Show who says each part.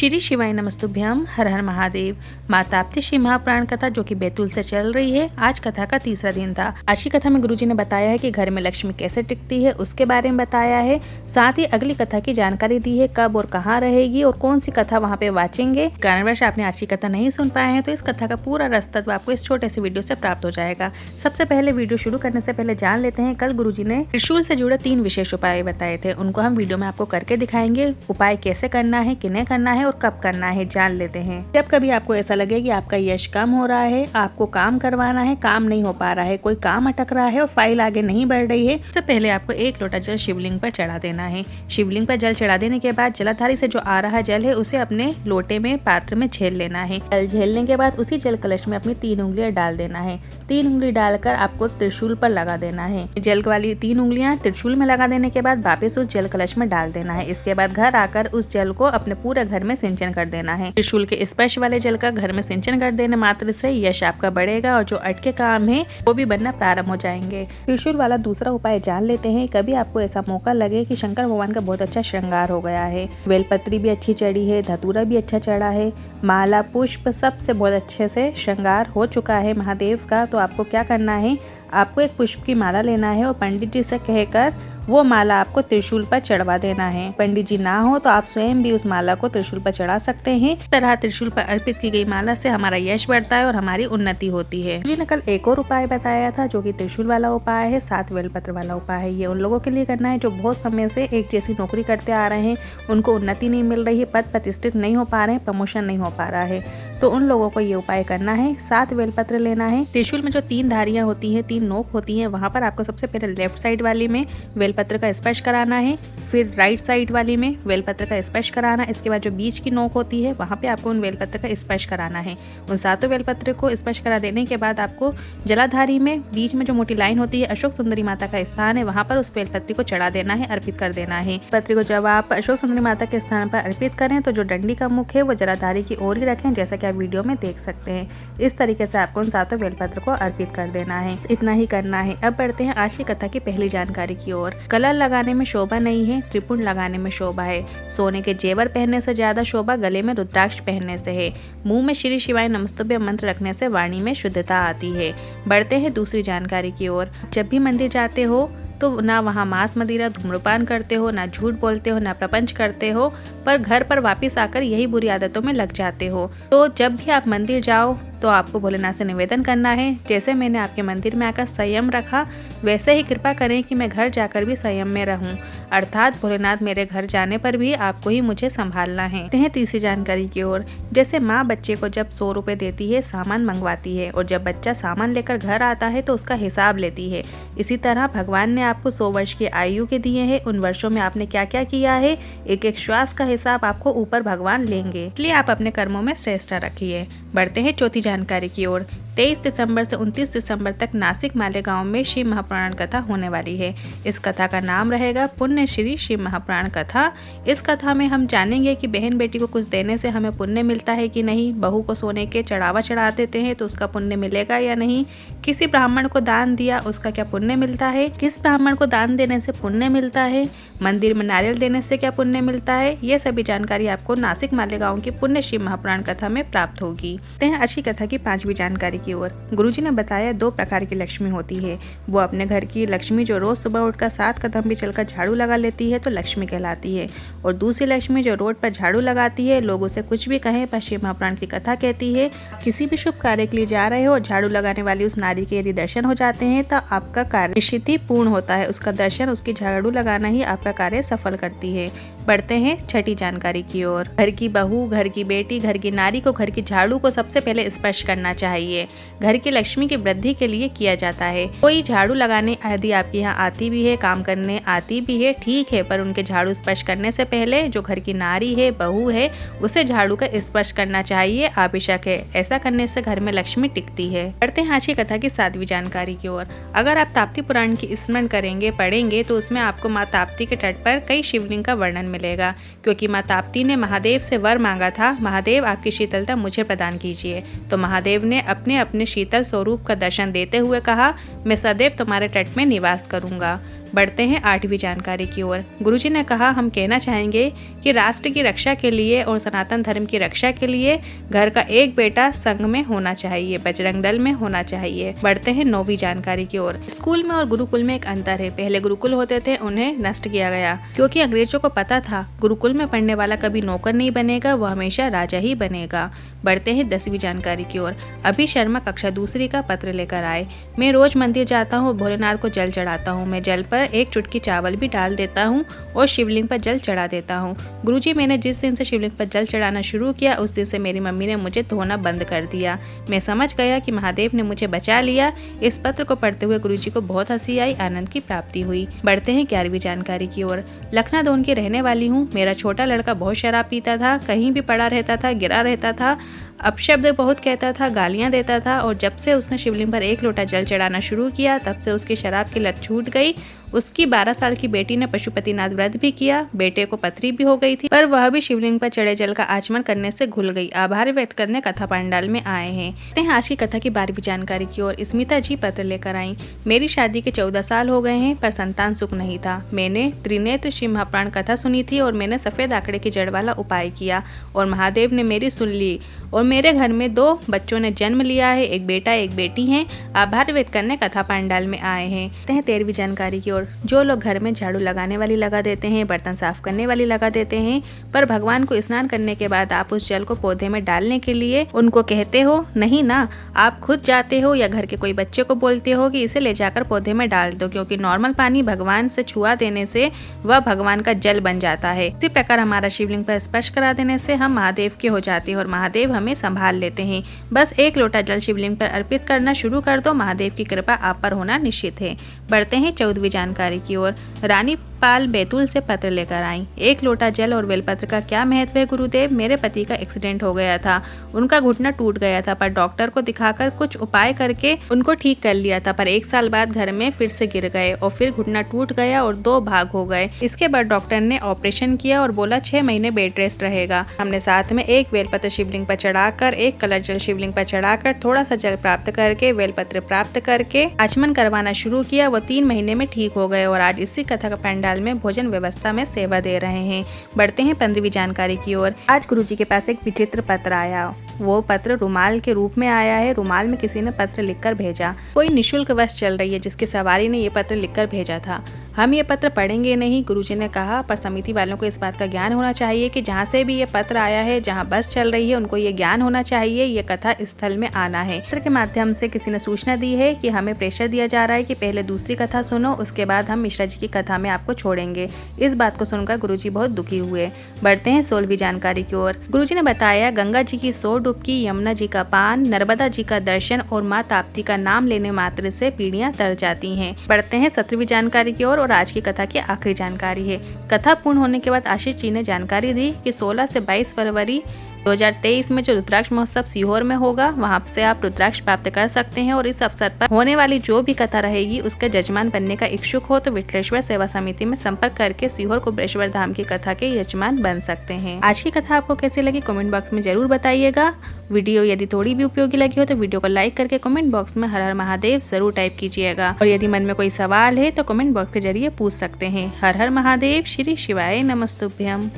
Speaker 1: श्री शिवाय नमस्तुभ्यम। हर हर महादेव। माँ ताप्ती श्री महापुराण कथा जो कि बैतूल से चल रही है, आज कथा का तीसरा दिन था। आज की कथा में गुरुजी ने बताया है कि घर में लक्ष्मी कैसे टिकती है उसके बारे में बताया है। साथ ही अगली कथा की जानकारी दी है, कब और कहाँ रहेगी और कौन सी कथा वहाँ पे वाचेंगे। कारणवश आपने आज की कथा नहीं सुन पाए हैं तो इस कथा का पूरा रसतत्व आपको इस छोटे से वीडियो से प्राप्त हो जाएगा। सबसे पहले वीडियो शुरू करने से पहले जान लेते हैं, कल गुरुजी ने त्रिशूल से जुड़े 3 विशेष उपाय बताए थे, उनको हम वीडियो में आपको करके दिखाएंगे। उपाय कैसे करना है, किन्हें करना है और कब करना है जान लेते हैं। जब कभी आपको ऐसा लगे कि आपका यश कम हो रहा है, आपको काम करवाना है, काम नहीं हो पा रहा है, कोई काम अटक रहा है और फाइल आगे नहीं बढ़ रही है, सबसे पहले आपको 1 लोटा जल शिवलिंग पर चढ़ा देना है। शिवलिंग पर जल चढ़ा देने के बाद जलाधारी से जो आ रहा जल है उसे अपने लोटे में पात्र में झेल लेना है। जल झेलने के बाद उसी जल कलश में अपनी 3 उंगलियां डाल देना है। 3 उंगली डालकर आपको त्रिशूल पर लगा देना है। जल वाली 3 उंगलियां त्रिशूल में लगा देने के बाद वापस उस जल कलश में डाल देना है। इसके बाद घर आकर उस जल को अपने पूरे घर में सिंचन कर देना है। त्रिशूल के स्पर्श वाले जल का घर में सिंचन कर देने मात्र से यश आपका बढ़ेगा और जो अटके काम है वो भी बनना प्रारंभ हो जाएंगे। त्रिशूल वाला दूसरा उपाय जान लेते हैं। कभी आपको ऐसा मौका लगे कि शंकर भगवान का बहुत अच्छा श्रृंगार हो गया है, बेलपत्री भी अच्छी चढ़ी है, धतूरा भी अच्छा चढ़ा है, माला पुष्प सबसे बहुत अच्छे से श्रृंगार हो चुका है महादेव का, तो आपको क्या करना है, आपको एक पुष्प की माला लेना है और पंडित जी से कहकर वो माला आपको त्रिशूल पर चढ़वा देना है। पंडित जी ना हो तो आप स्वयं भी उस माला को त्रिशूल पर चढ़ा सकते हैं। इस तरह त्रिशूल पर अर्पित की गई माला से हमारा यश बढ़ता है और हमारी उन्नति होती है। जी ने कल एक और उपाय बताया था जो कि त्रिशूल वाला उपाय है, 7 बेलपत्र वाला उपाय है। ये उन लोगों के लिए करना है जो बहुत समय से एक जैसी नौकरी करते आ रहे हैं, उनको उन्नति नहीं मिल रही है, पद प्रतिष्ठित नहीं हो पा रहे हैं, प्रमोशन नहीं हो पा रहा है, तो उन लोगों को ये उपाय करना है। 7 बेलपत्र लेना है। त्रिशूल में जो 3 धारियां होती हैं, 3 नोक होती हैं, वहां पर आपको सबसे पहले लेफ्ट साइड वाली में बेलपत्र का स्पर्श कराना है, फिर राइट साइड वाली में बेलपत्र का स्पर्श कराना। इसके बाद जो बीच की नोक होती है वहां पे आपको उन बेलपत्र का स्पर्श कराना है। उन 7 बेलपत्र को स्पर्श करा देने के बाद आपको जलाधारी में बीच में जो मोटी लाइन होती है, अशोक सुंदरी माता का स्थान है, वहां पर उस बेलपत्री को चढ़ा देना है, अर्पित कर देना है। पत्री को जब आप अशोक सुंदरी माता के स्थान पर अर्पित करें तो जो डंडी का मुख है वो जलाधारी की ओर ही रखें, जैसा कि आप वीडियो में देख सकते हैं। इस तरीके से आपको उन 7 बेलपत्र को अर्पित कर देना है। इतना ही करना है। अब बढ़ते हैं आज की कथा की पहली जानकारी की ओर। कलर लगाने में शोभा नहीं है, त्रिपुंड लगाने में शोभा है। सोने के जेवर पहनने से ज्यादा शोभा गले में रुद्राक्ष पहनने से है। मुंह में श्री शिवाय नमस्तुभ्य मंत्र रखने से वाणी में शुद्धता आती है। बढ़ते हैं दूसरी जानकारी की ओर। जब भी मंदिर जाते हो तो ना वहाँ मांस मदिरा धूम्रपान करते हो, ना झूठ बोलते हो, ना प्रपंच करते हो, पर घर पर वापस आकर यही बुरी आदतों में लग जाते हो। तो जब भी आप मंदिर जाओ तो आपको भोलेनाथ से निवेदन करना है, जैसे मैंने आपके मंदिर में आकर संयम रखा वैसे ही कृपा करें कि मैं घर जाकर भी संयम में रहूं, अर्थात भोलेनाथ मेरे घर जाने पर भी आपको ही मुझे संभालना है। तीसरी जानकारी की ओर। जैसे माँ बच्चे को जब 100 रुपए देती है, सामान मंगवाती है और जब बच्चा सामान लेकर घर आता है तो उसका हिसाब लेती है, इसी तरह भगवान ने आपको 100 वर्ष की आयु के दिए हैं। उन वर्षों में आपने क्या क्या किया है, एक एक श्वास का हिसाब आपको ऊपर भगवान लेंगे, इसलिए आप अपने कर्मों में श्रेष्ठता रखिए। बढ़ते हैं चौथी जानकारी की ओर। 23 दिसंबर से 29 दिसंबर तक नासिक मालेगांव में शिव महापुराण कथा होने वाली है। इस कथा का नाम रहेगा पुण्य श्री शिव महापुराण कथा। इस कथा में हम जानेंगे कि बहन बेटी को कुछ देने से हमें पुण्य मिलता है कि नहीं, बहू को सोने के चढ़ावा चढ़ा देते हैं तो उसका पुण्य मिलेगा या नहीं, किसी ब्राह्मण को दान दिया उसका क्या पुण्य मिलता है, किस ब्राह्मण को दान देने से पुण्य मिलता है, मंदिर में नारियल देने से क्या पुण्य मिलता है, ये सभी जानकारी आपको नासिक मालेगांव की पुण्य शिव महापुराण कथा में प्राप्त होगी। आज की कथा की 5वीं जानकारी की ओर। गुरुजी ने बताया 2 प्रकार की लक्ष्मी होती है। वो अपने घर की लक्ष्मी जो रोज सुबह उठकर 7 कदम भी चलकर झाड़ू लगा लेती है तो लक्ष्मी कहलाती है, और दूसरी लक्ष्मी जो रोड पर झाड़ू लगाती है, लोगों से कुछ भी कहें पर शिव महापुराण की कथा कहती है किसी भी शुभ कार्य के लिए जा रहे हो और झाड़ू लगाने वाली उस नारी के यदि दर्शन हो जाते हैं तो आपका कार्य निश्चित ही पूर्ण होता है। उसका दर्शन, उसकी झाड़ू लगाना ही आपका कार्य सफल करती है। बढ़ते हैं छठी जानकारी की ओर। घर की बहू, घर की बेटी, घर की नारी को घर की झाड़ू को सबसे पहले स्पर्श करना चाहिए। घर की लक्ष्मी की वृद्धि के लिए किया जाता है। कोई झाड़ू लगाने यदि आपके यहाँ आती भी है, काम करने आती भी है, ठीक है, पर उनके झाड़ू स्पर्श करने से पहले जो घर की नारी है, बहू है, उसे झाड़ू का स्पर्श करना चाहिए, आवश्यक है। ऐसा करने से घर में लक्ष्मी टिकती है। बढ़ते हैं आज की कथा की 7वीं जानकारी की ओर। अगर आप ताप्ती पुराण की स्मरण करेंगे, पढ़ेंगे तो उसमें आपको माँ ताप्ती के तट पर कई शिवलिंग का वर्णन मिलेगा, क्योंकि माँ ताप्ती ने महादेव से वर मांगा था, महादेव आपकी शीतलता मुझे प्रदान कीजिए, तो महादेव ने अपने अपने शीतल स्वरूप का दर्शन देते हुए कहा, मैं सदैव तुम्हारे तट में निवास करूंगा। बढ़ते हैं 8वीं जानकारी की ओर। गुरुजी ने कहा, हम कहना चाहेंगे कि राष्ट्र की रक्षा के लिए और सनातन धर्म की रक्षा के लिए घर का एक बेटा संघ में होना चाहिए, बजरंग दल में होना चाहिए। बढ़ते हैं 9वीं जानकारी की ओर। स्कूल में और गुरुकुल में एक अंतर है। पहले गुरुकुल होते थे, उन्हें नष्ट किया गया क्योंकि अंग्रेजों को पता था गुरुकुल में पढ़ने वाला कभी नौकर नहीं बनेगा, वह हमेशा राजा ही बनेगा। बढ़ते हैं 10वीं जानकारी की ओर। अभी शर्मा कक्षा दूसरी का पत्र लेकर आए। मैं रोज मंदिर जाता हूँ, भोलेनाथ को जल चढ़ाता हूँ। मैं जल पर एक चुटकी चावल भी डाल देता हूँ और शिवलिंग पर जल चढ़ा देता हूँ। गुरुजी, मैंने जिस दिन से शिवलिंग पर जल चढ़ाना शुरू किया उस दिन से मेरी मम्मी ने मुझे धोना बंद कर दिया। मैं समझ गया कि महादेव ने मुझे बचा लिया। इस पत्र को पढ़ते हुए गुरुजी को बहुत हंसी आई, आनंद की प्राप्ति हुई। बढ़ते हैं 11वीं जानकारी की ओर। लखनादौन की रहने वाली हूँ। मेरा छोटा लड़का बहुत शराब पीता था, कहीं भी पड़ा रहता था, गिरा रहता था, अपशब्द बहुत कहता था, गालियां देता था। और जब से उसने शिवलिंग पर एक लोटा जल चढ़ाना शुरू किया तब से उसकी शराब की लत छूट गई। उसकी 12 साल की बेटी ने पशुपतिनाथ व्रत भी किया। बेटे को पथरी भी हो गई थी, पर वह भी शिवलिंग पर चढ़े जल का आचमन करने से घुल गई। आभार व्यक्त करने कथा पंडाल में आए हैं। आज की कथा की 12वीं जानकारी की ओर। स्मिता जी पत्र लेकर आई। मेरी शादी के 14 साल हो गए हैं पर संतान सुख नहीं था। मैंने त्रिनेत्र शिव महापुराण कथा सुनी थी और मैंने सफेद आंकड़े की जड़ वाला उपाय किया और महादेव ने मेरी सुन ली और मेरे घर में 2 बच्चों ने जन्म लिया है, एक बेटा एक बेटी है। आभार व्यक्त करने कथा पंडाल में आए हैं। 13वीं जानकारी की ओर। जो लोग घर में झाड़ू लगाने वाली लगा देते हैं, बर्तन साफ करने वाली लगा देते हैं, पर भगवान को स्नान करने के बाद आप उस जल को पौधे में डालने के लिए उनको कहते हो नहीं ना, आप खुद जाते हो या घर के कोई बच्चे को बोलते हो कि इसे ले जाकर पौधे में डाल दो, क्योंकि नॉर्मल पानी भगवान से छुआ देने से वह भगवान का जल बन जाता है। इसी प्रकार हमारा शिवलिंग पर स्पर्श करा देने से हम महादेव के हो जाते हैं और महादेव हमें संभाल लेते हैं। बस एक लोटा जल शिवलिंग पर अर्पित करना शुरू कर दो, महादेव की कृपा आप पर होना निश्चित है। बढ़ते हैं 14वीं जानकारी की ओर। रानी पाल बैतूल से पत्र लेकर आई। एक लोटा जल और बेलपत्र का क्या महत्व है गुरुदेव? मेरे पति का एक्सीडेंट हो गया था, उनका घुटना टूट गया था, पर डॉक्टर को दिखाकर कुछ उपाय करके उनको ठीक कर लिया था, पर 1 साल बाद घर में फिर से गिर गए और फिर घुटना टूट गया और 2 भाग हो गए। इसके बाद डॉक्टर ने ऑपरेशन किया और बोला 6 महीने बेड रेस्ट रहेगा। हमने साथ में एक बेलपत्र शिवलिंग पर चढ़ाकर, एक कलर जल शिवलिंग पर चढ़ाकर, थोड़ा सा जल प्राप्त करके, बेलपत्र प्राप्त करके आचमन करवाना शुरू किया। वो 3 महीने में ठीक हो गए और आज इसी कथा का पंडाल में भोजन व्यवस्था में सेवा दे रहे हैं। बढ़ते हैं 15वीं जानकारी की ओर। आज गुरुजी के पास एक विचित्र पत्र आया। वो पत्र रुमाल के रूप में आया है। रुमाल में किसी ने पत्र लिखकर भेजा। कोई निशुल्क बस चल रही है जिसकी सवारी ने ये पत्र लिखकर भेजा था। हम ये पत्र पढ़ेंगे नहीं, गुरुजी ने कहा, पर समिति वालों को इस बात का ज्ञान होना चाहिए कि जहाँ से भी ये पत्र आया है, जहाँ बस चल रही है, उनको ये ज्ञान होना चाहिए ये कथा स्थल में आना है। पत्र के माध्यम से किसी ने सूचना दी है कि हमें प्रेशर दिया जा रहा है कि पहले दूसरी कथा सुनो, उसके बाद हम मिश्रा जी की कथा में आपको छोड़ेंगे। इस बात को सुनकर गुरुजी बहुत दुखी हुए। बढ़ते हैं 16वीं जानकारी की ओर। गुरुजी ने बताया, गंगा जी की 100 डुबकी, यमुना जी का पान, नर्मदा जी का दर्शन और माँ ताप्ती का नाम लेने मात्र से पीढ़ियां तर जाती हैं। बढ़ते हैं 17वीं जानकारी की ओर और आज की कथा की आखिरी जानकारी है। कथा पूर्ण होने के बाद आशीष जी ने जानकारी दी कि 16 से 22 फरवरी 2023 में जो रुद्राक्ष महोत्सव सीहोर में होगा, वहां से आप रुद्राक्ष प्राप्त कर सकते हैं और इस अवसर पर होने वाली जो भी कथा रहेगी उसके जजमान बनने का इच्छुक हो तो विठलेश्वर सेवा समिति में संपर्क करके सीहोर कुबेरेश्वर धाम की कथा के यजमान बन सकते हैं। आज की कथा आपको कैसी लगी कमेंट बॉक्स में जरूर बताइएगा। वीडियो यदि थोड़ी भी उपयोगी लगी हो तो वीडियो को लाइक करके कमेंट बॉक्स में हर हर महादेव जरूर टाइप कीजिएगा और यदि मन में कोई सवाल है तो कमेंट बॉक्स के जरिए पूछ सकते हैं। हर हर महादेव, श्री शिवाय नमस्तुभ्यम।